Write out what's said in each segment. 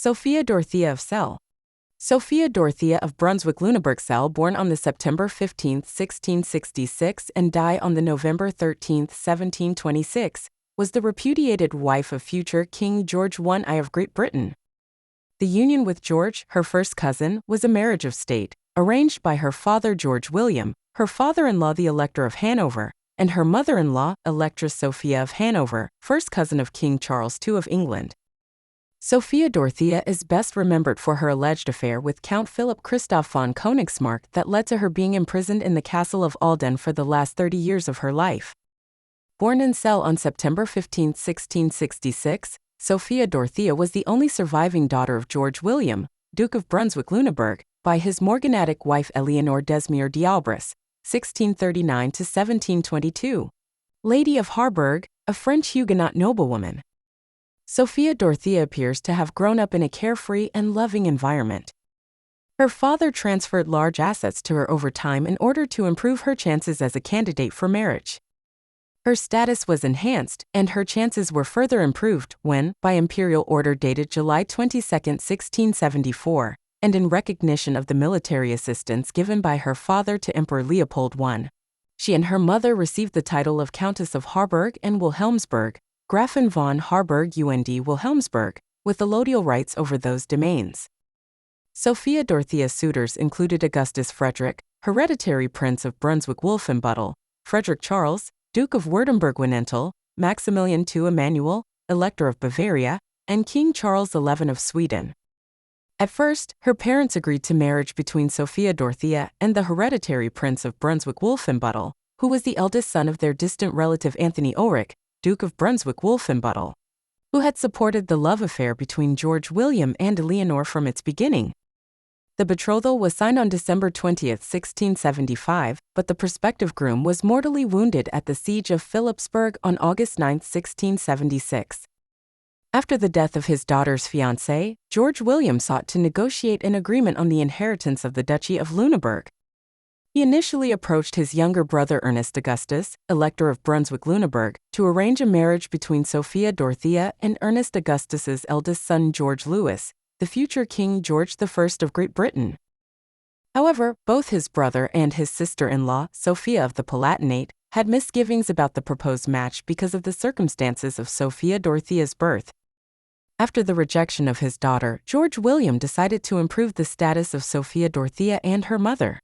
Sophia Dorothea of Celle. Sophia Dorothea of Brunswick-Lüneburg-Celle, born on the September 15, 1666 and died on the November 13, 1726, was the repudiated wife of future King George I of Great Britain. The union with George, her first cousin, was a marriage of state, arranged by her father George William, her father-in-law the Elector of Hanover, and her mother-in-law, Electress Sophia of Hanover, first cousin of King Charles II of England. Sophia Dorothea is best remembered for her alleged affair with Count Philip Christoph von Königsmarck that led to her being imprisoned in the Castle of Ahlden for the last 30 years of her life. Born in Celle on September 15, 1666, Sophia Dorothea was the only surviving daughter of George William, Duke of Brunswick-Lüneburg, by his morganatic wife Eleanor Desmier d'Albret, 1639–1722, Lady of Harburg, a French Huguenot noblewoman. Sophia Dorothea appears to have grown up in a carefree and loving environment. Her father transferred large assets to her over time in order to improve her chances as a candidate for marriage. Her status was enhanced, and her chances were further improved when, by imperial order dated July 22, 1674, and in recognition of the military assistance given by her father to Emperor Leopold I, she and her mother received the title of Countess of Harburg and Wilhelmsburg, Gräfin von Harburg und Wilhelmsburg, with allodial rights over those domains. Sophia Dorothea's suitors included Augustus Frederick, hereditary Prince of Brunswick-Wolfenbüttel, Frederick Charles, Duke of Württemberg-Wennental, Maximilian II Emanuel, Elector of Bavaria, and King Charles XI of Sweden. At first, her parents agreed to marriage between Sophia Dorothea and the hereditary Prince of Brunswick-Wolfenbüttel, who was the eldest son of their distant relative Anthony Ulrich, Duke of Brunswick-Wolfenbüttel, who had supported the love affair between George William and Eleanor from its beginning. The betrothal was signed on December 20, 1675, but the prospective groom was mortally wounded at the siege of Philipsburg on August 9, 1676. After the death of his daughter's fiancé, George William sought to negotiate an agreement on the inheritance of the Duchy of Lüneburg. He initially approached his younger brother Ernest Augustus, Elector of Brunswick-Lüneburg, to arrange a marriage between Sophia Dorothea and Ernest Augustus's eldest son George Louis, the future King George I of Great Britain. However, both his brother and his sister-in-law, Sophia of the Palatinate, had misgivings about the proposed match because of the circumstances of Sophia Dorothea's birth. After the rejection of his daughter, George William decided to improve the status of Sophia Dorothea and her mother.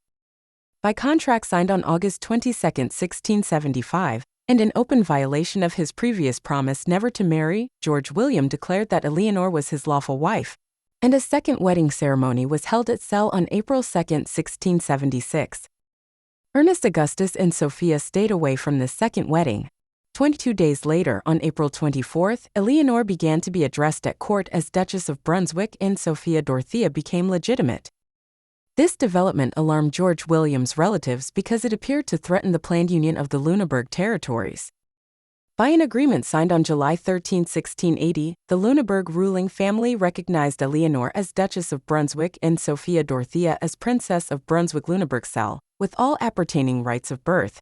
By contract signed on August 22, 1675, and in open violation of his previous promise never to marry, George William declared that Eleanor was his lawful wife, and a second wedding ceremony was held at Celle on April 2, 1676. Ernest Augustus and Sophia stayed away from this second wedding. 22 days later, on April 24, Eleanor began to be addressed at court as Duchess of Brunswick and Sophia Dorothea became legitimate. This development alarmed George William's relatives because it appeared to threaten the planned union of the Lüneburg territories. By an agreement signed on July 13, 1680, the Lüneburg ruling family recognized Eleanor as Duchess of Brunswick and Sophia Dorothea as Princess of Brunswick-Lüneburg-Celle, with all appertaining rights of birth.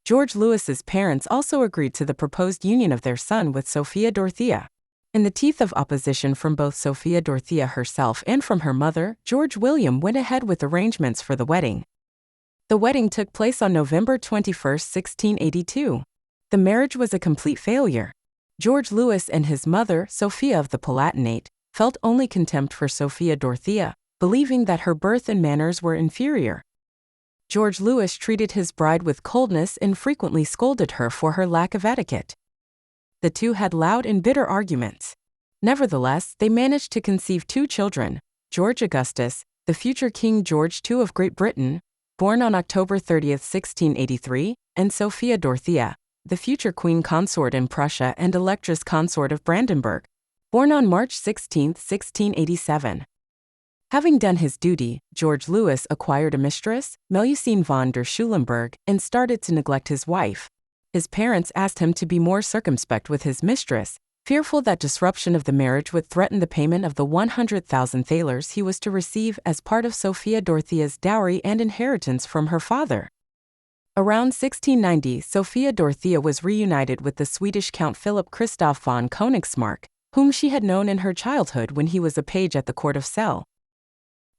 George Louis's parents also agreed to the proposed union of their son with Sophia Dorothea. In the teeth of opposition from both Sophia Dorothea herself and from her mother, George William went ahead with arrangements for the wedding. The wedding took place on November 21, 1682. The marriage was a complete failure. George Louis and his mother, Sophia of the Palatinate, felt only contempt for Sophia Dorothea, believing that her birth and manners were inferior. George Louis treated his bride with coldness and frequently scolded her for her lack of etiquette. The two had loud and bitter arguments. Nevertheless, they managed to conceive two children, George Augustus, the future King George II of Great Britain, born on October 30, 1683, and Sophia Dorothea, the future Queen Consort in Prussia and Electress Consort of Brandenburg, born on March 16, 1687. Having done his duty, George Louis acquired a mistress, Melusine von der Schulenburg, and started to neglect his wife. His parents asked him to be more circumspect with his mistress, fearful that disruption of the marriage would threaten the payment of the 100,000 thalers he was to receive as part of Sophia Dorothea's dowry and inheritance from her father. Around 1690, Sophia Dorothea was reunited with the Swedish Count Philip Christoph von Königsmarck, whom she had known in her childhood when he was a page at the court of Celle.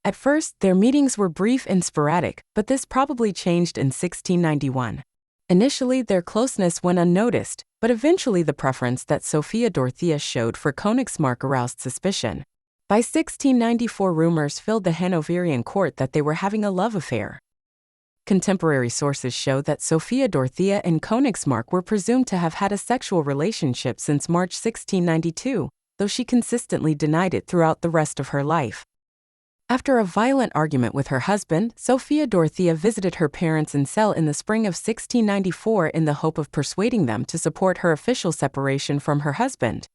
At first, their meetings were brief and sporadic, but this probably changed in 1691. Initially, their closeness went unnoticed, but eventually the preference that Sophia Dorothea showed for Königsmarck aroused suspicion. By 1694, rumors filled the Hanoverian court that they were having a love affair. Contemporary sources show that Sophia Dorothea and Königsmarck were presumed to have had a sexual relationship since March 1692, though she consistently denied it throughout the rest of her life. After a violent argument with her husband, Sophia Dorothea visited her parents in Celle in the spring of 1694 in the hope of persuading them to support her official separation from her husband.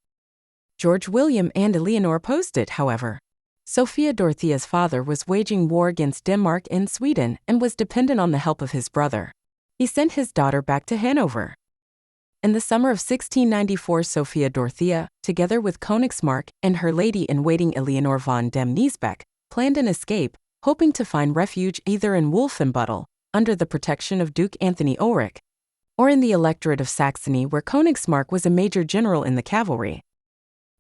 George William and Eleanor opposed it, however. Sophia Dorothea's father was waging war against Denmark and Sweden and was dependent on the help of his brother. He sent his daughter back to Hanover. In the summer of 1694, Sophia Dorothea, together with Königsmarck and her lady-in-waiting Eleanor von dem Niesbeck, planned an escape, hoping to find refuge either in Wolfenbüttel, under the protection of Duke Anthony Ulrich, or in the Electorate of Saxony, where Königsmarck was a major general in the cavalry.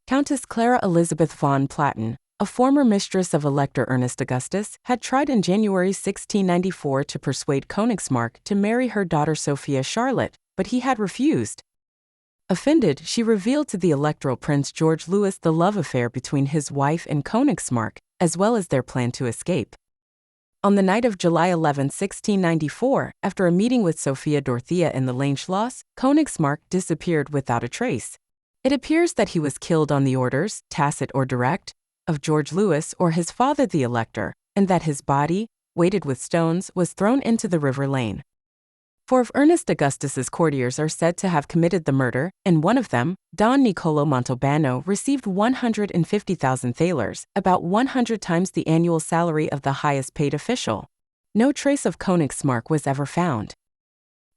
Countess Clara Elizabeth von Platen, a former mistress of Elector Ernest Augustus, had tried in January 1694 to persuade Königsmarck to marry her daughter Sophia Charlotte, but he had refused. Offended, she revealed to the Electoral Prince George Louis the love affair between his wife and Königsmarck, as well as their plan to escape. On the night of July 11, 1694, after a meeting with Sophia Dorothea in the Lane-Schloss, Königsmarck disappeared without a trace. It appears that he was killed on the orders, tacit or direct, of George Louis or his father the Elector, and that his body, weighted with stones, was thrown into the River Lane. Four of Ernest Augustus's courtiers are said to have committed the murder, and one of them, Don Niccolo Montalbano, received 150,000 thalers, about 100 times the annual salary of the highest-paid official. No trace of Königsmarck was ever found.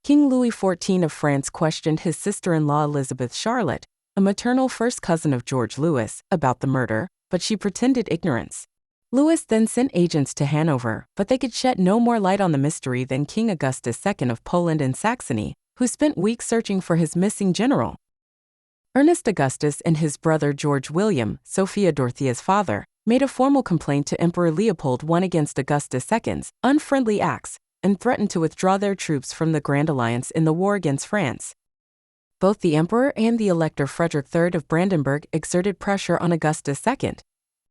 King Louis XIV of France questioned his sister-in-law Elizabeth Charlotte, a maternal first cousin of George Louis, about the murder, but she pretended ignorance. Louis then sent agents to Hanover, but they could shed no more light on the mystery than King Augustus II of Poland and Saxony, who spent weeks searching for his missing general. Ernest Augustus and his brother George William, Sophia Dorothea's father, made a formal complaint to Emperor Leopold I against Augustus II's unfriendly acts and threatened to withdraw their troops from the Grand Alliance in the war against France. Both the Emperor and the Elector Frederick III of Brandenburg exerted pressure on Augustus II.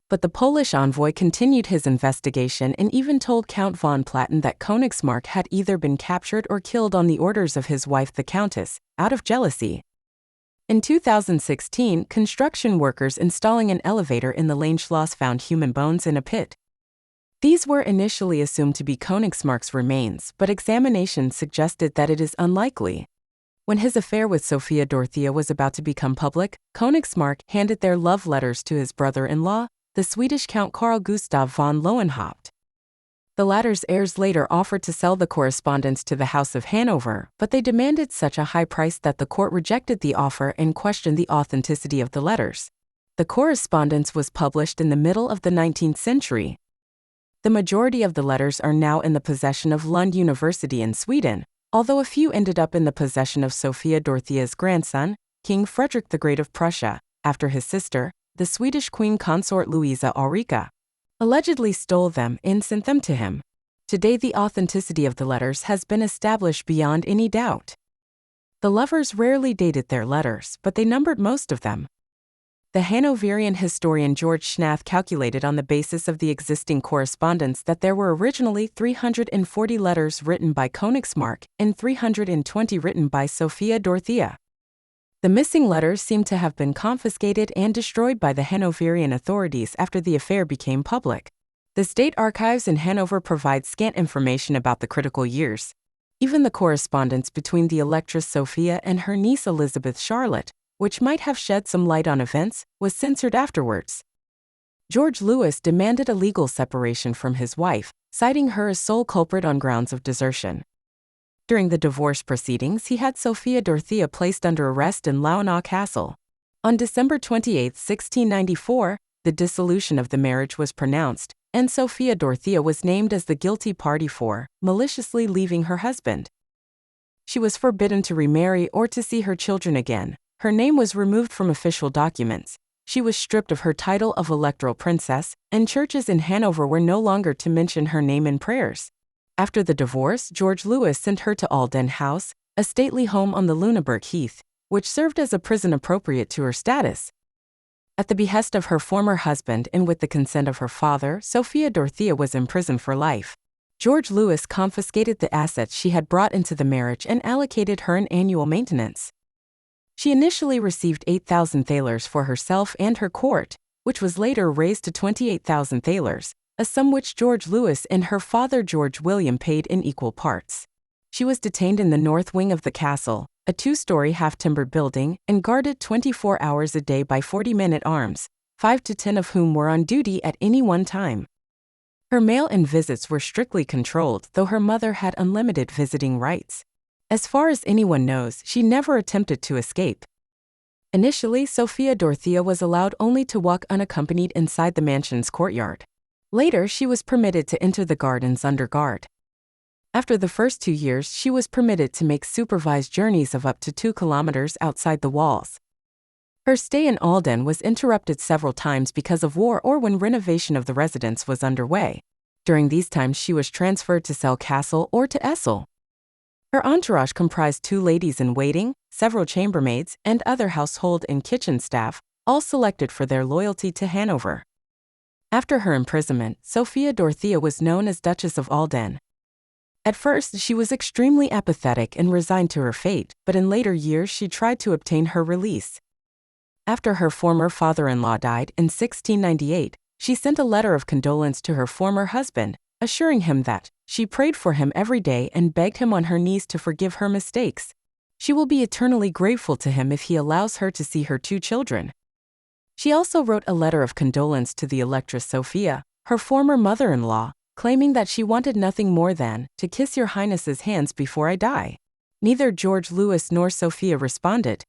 But the Polish envoy continued his investigation and even told Count von Platen that Königsmarck had either been captured or killed on the orders of his wife the Countess, out of jealousy. In 2016, construction workers installing an elevator in the Lane-Schloss found human bones in a pit. These were initially assumed to be Königsmarck's remains, but examination suggested that it is unlikely. When his affair with Sophia Dorothea was about to become public, Königsmarck handed their love letters to his brother-in-law, the Swedish Count Carl Gustav von Lohenhaupt. The latter's heirs later offered to sell the correspondence to the House of Hanover, but they demanded such a high price that the court rejected the offer and questioned the authenticity of the letters. The correspondence was published in the middle of the 19th century. The majority of the letters are now in the possession of Lund University in Sweden, although a few ended up in the possession of Sophia Dorothea's grandson, King Frederick the Great of Prussia, after his sister, the Swedish Queen Consort Louisa Ulrika, allegedly stole them and sent them to him. Today the authenticity of the letters has been established beyond any doubt. The lovers rarely dated their letters, but they numbered most of them. The Hanoverian historian George Schnath calculated on the basis of the existing correspondence that there were originally 340 letters written by Königsmarck and 320 written by Sophia Dorothea. The missing letters seem to have been confiscated and destroyed by the Hanoverian authorities after the affair became public. The state archives in Hanover provide scant information about the critical years. Even the correspondence between the Electress Sophia and her niece Elizabeth Charlotte, which might have shed some light on events, was censored afterwards. George Louis demanded a legal separation from his wife, citing her as sole culprit on grounds of desertion. During the divorce proceedings, he had Sophia Dorothea placed under arrest in Launau Castle. On December 28, 1694, the dissolution of the marriage was pronounced, and Sophia Dorothea was named as the guilty party for maliciously leaving her husband. She was forbidden to remarry or to see her children again. Her name was removed from official documents, she was stripped of her title of electoral princess, and churches in Hanover were no longer to mention her name in prayers. After the divorce, George Louis sent her to Ahlden House, a stately home on the Lüneburg Heath, which served as a prison appropriate to her status. At the behest of her former husband and with the consent of her father, Sophia Dorothea was imprisoned for life. George Louis confiscated the assets she had brought into the marriage and allocated her an annual maintenance. She initially received 8,000 thalers for herself and her court, which was later raised to 28,000 thalers, a sum which George Louis and her father George William paid in equal parts. She was detained in the north wing of the castle, a 2-story half-timbered building, and guarded 24 hours a day by 40 men at arms, 5 to 10 of whom were on duty at any one time. Her mail-in visits were strictly controlled, though her mother had unlimited visiting rights. As far as anyone knows, she never attempted to escape. Initially, Sophia Dorothea was allowed only to walk unaccompanied inside the mansion's courtyard. Later, she was permitted to enter the gardens under guard. After the first 2 years, she was permitted to make supervised journeys of up to 2 kilometers outside the walls. Her stay in Ahlden was interrupted several times because of war or when renovation of the residence was underway. During these times, she was transferred to Celle Castle or to Celle. Her entourage comprised 2 ladies-in-waiting, several chambermaids, and other household and kitchen staff, all selected for their loyalty to Hanover. After her imprisonment, Sophia Dorothea was known as Duchess of Ahlden. At first, she was extremely apathetic and resigned to her fate, but in later years she tried to obtain her release. After her former father-in-law died in 1698, she sent a letter of condolence to her former husband, assuring him that she prayed for him every day and begged him on her knees to forgive her mistakes. She will be eternally grateful to him if he allows her to see her 2 children. She also wrote a letter of condolence to the Electress Sophia, her former mother-in-law, claiming that she wanted nothing more than to kiss your highness's hands before I die. Neither George Louis nor Sophia responded.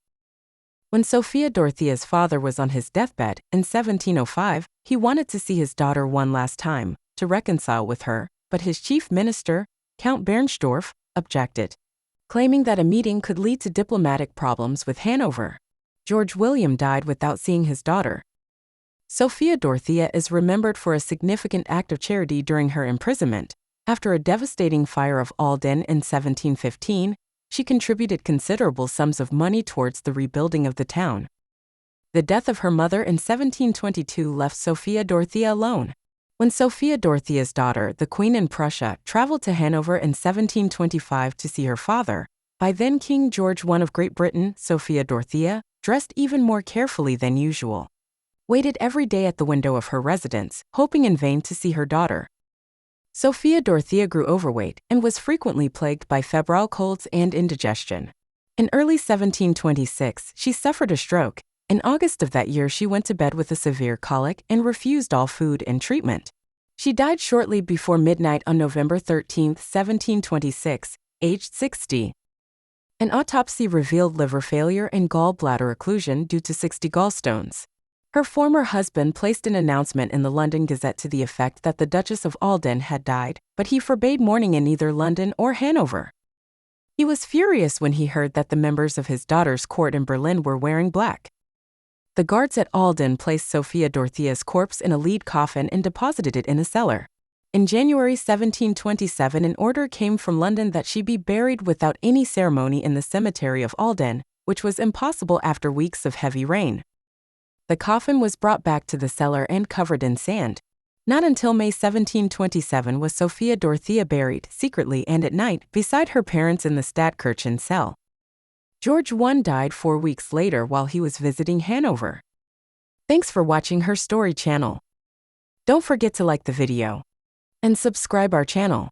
When Sophia Dorothea's father was on his deathbed in 1705, he wanted to see his daughter one last time, to reconcile with her, but his chief minister, Count Bernstorff, objected, claiming that a meeting could lead to diplomatic problems with Hanover. George William died without seeing his daughter. Sophia Dorothea is remembered for a significant act of charity during her imprisonment. After a devastating fire of Ahlden in 1715, she contributed considerable sums of money towards the rebuilding of the town. The death of her mother in 1722 left Sophia Dorothea alone. When Sophia Dorothea's daughter, the Queen in Prussia, traveled to Hanover in 1725 to see her father, by then King George I of Great Britain, Sophia Dorothea, dressed even more carefully than usual, waited every day at the window of her residence, hoping in vain to see her daughter. Sophia Dorothea grew overweight and was frequently plagued by febrile colds and indigestion. In early 1726, she suffered a stroke. In August of that year, she went to bed with a severe colic and refused all food and treatment. She died shortly before midnight on November 13, 1726, aged 60. An autopsy revealed liver failure and gallbladder occlusion due to 60 gallstones. Her former husband placed an announcement in the London Gazette to the effect that the Duchess of Ahlden had died, but he forbade mourning in either London or Hanover. He was furious when he heard that the members of his daughter's court in Berlin were wearing black. The guards at Ahlden placed Sophia Dorothea's corpse in a lead coffin and deposited it in a cellar. In January 1727, an order came from London that she be buried without any ceremony in the cemetery of Ahlden, which was impossible after weeks of heavy rain. The coffin was brought back to the cellar and covered in sand. Not until May 1727 was Sophia Dorothea buried, secretly and at night, beside her parents in the Stadtkirche in Celle. George I died 4 weeks later while he was visiting Hanover. Thanks for watching HerStory channel. Don't forget to like the video and subscribe our channel.